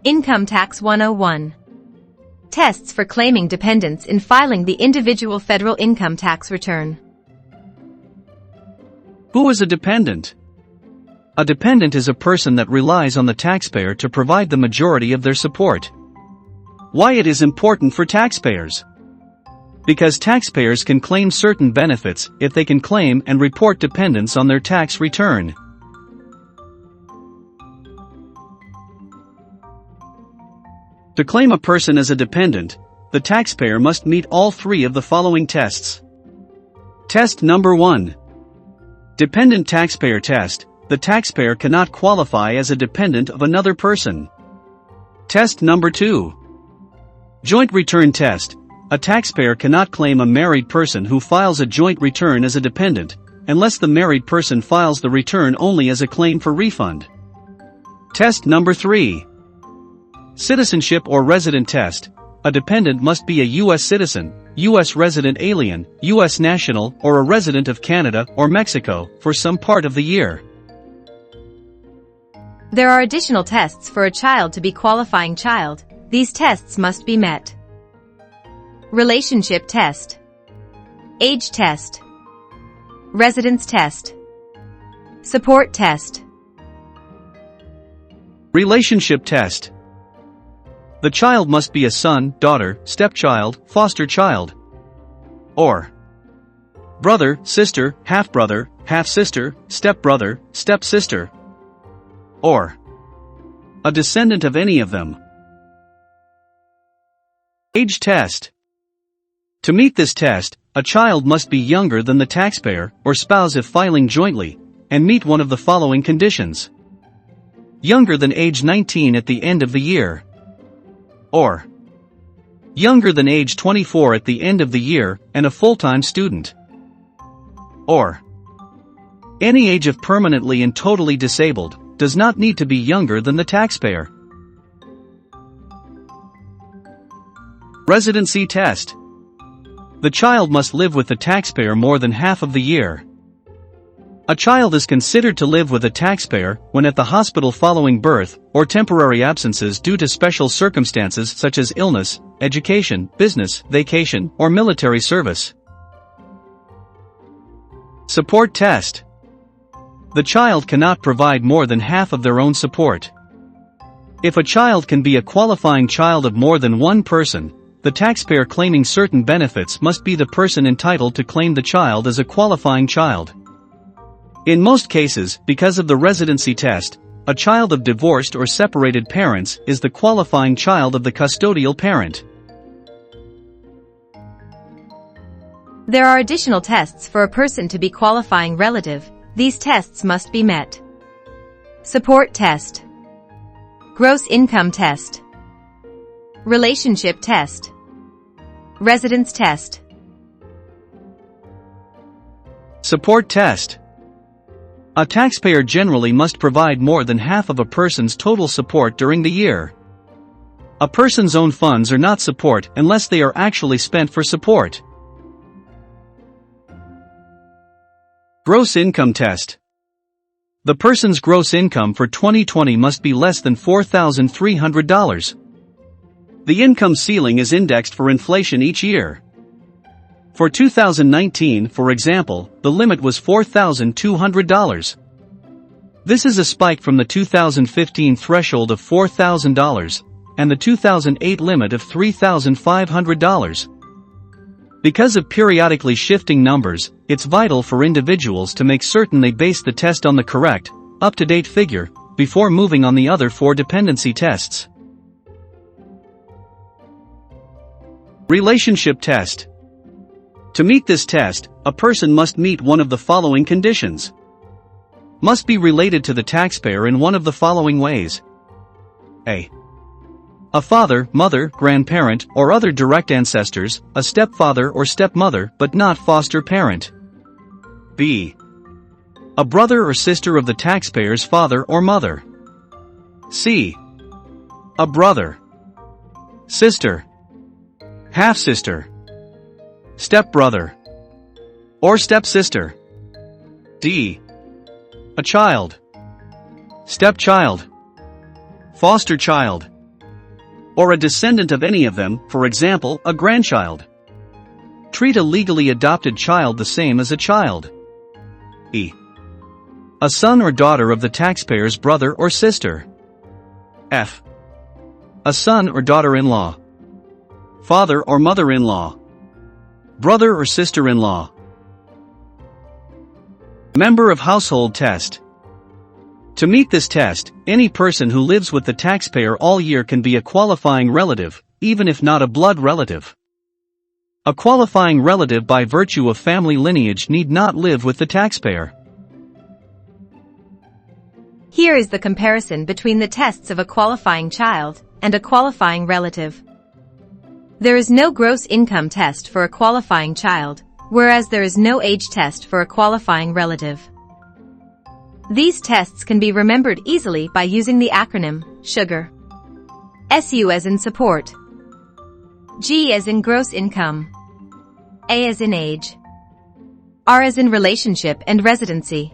Income Tax 101. Tests for claiming dependents in filing the individual federal income tax return. Who is a dependent? A dependent is a person that relies on the taxpayer to provide the majority of their support. Why it is important for taxpayers? Because taxpayers can claim certain benefits if they can claim and report dependents on their tax return. To claim a person as a dependent, the taxpayer must meet all three of the following tests. Test number 1. Dependent taxpayer test. The taxpayer cannot qualify as a dependent of another person. Test number 2. Joint return test. A taxpayer cannot claim a married person who files a joint return as a dependent, unless the married person files the return only as a claim for refund. Test number 3. Citizenship or resident test. A dependent must be a U.S. citizen, U.S. resident alien, U.S. national, or a resident of Canada or Mexico for some part of the year. There are additional tests for a child to be qualifying child. These tests must be met. Relationship test. Age test. Residence test. Support test. Relationship test. The child must be a son, daughter, stepchild, foster child, or brother, sister, half-brother, half-sister, stepbrother, stepsister, or a descendant of any of them. Age test. To meet this test, a child must be younger than the taxpayer or spouse if filing jointly, and meet one of the following conditions. Younger than age 19 at the end of the year, or younger than age 24 at the end of the year and a full-time student, or any age of permanently and totally disabled, does not need to be younger than the taxpayer. Residency test. The child must live with the taxpayer more than half of the year. A child is considered to live with a taxpayer when at the hospital following birth, or temporary absences due to special circumstances such as illness, education, business, vacation, or military service. Support test. The child cannot provide more than half of their own support. If a child can be a qualifying child of more than one person, the taxpayer claiming certain benefits must be the person entitled to claim the child as a qualifying child. In most cases, because of the residency test, a child of divorced or separated parents is the qualifying child of the custodial parent. There are additional tests for a person to be qualifying relative. These tests must be met. Support test. Gross income test. Relationship test. Residence test. Support test. A taxpayer generally must provide more than half of a person's total support during the year. A person's own funds are not support unless they are actually spent for support. Gross income test. The person's gross income for 2020 must be less than $4,300. The income ceiling is indexed for inflation each year. For 2019, for example, the limit was $4,200. This is a spike from the 2015 threshold of $4,000 and the 2008 limit of $3,500. Because of periodically shifting numbers, it's vital for individuals to make certain they base the test on the correct, up-to-date figure, before moving on the other 4 dependency tests. Relationship test. To meet this test, a person must meet one of the following conditions. Must be related to the taxpayer in one of the following ways. A father, mother, grandparent, or other direct ancestors, a stepfather or stepmother but not foster parent. B. A brother or sister of the taxpayer's father or mother. C. A brother, sister, half-sister, stepbrother, or stepsister. D. A child, stepchild, foster child, or a descendant of any of them, for example, a grandchild. Treat a legally adopted child the same as a child. E. A son or daughter of the taxpayer's brother or sister. F. A son or daughter-in-law. Father or mother-in-law. Brother or sister-in-law. Member of household test. To meet this test, any person who lives with the taxpayer all year can be a qualifying relative, even if not a blood relative. A qualifying relative by virtue of family lineage need not live with the taxpayer. Here is the comparison between the tests of a qualifying child and a qualifying relative. There is no gross income test for a qualifying child, whereas there is no age test for a qualifying relative. These tests can be remembered easily by using the acronym SUGAR. SU as in support, G as in gross income, A as in age, R as in relationship and residency.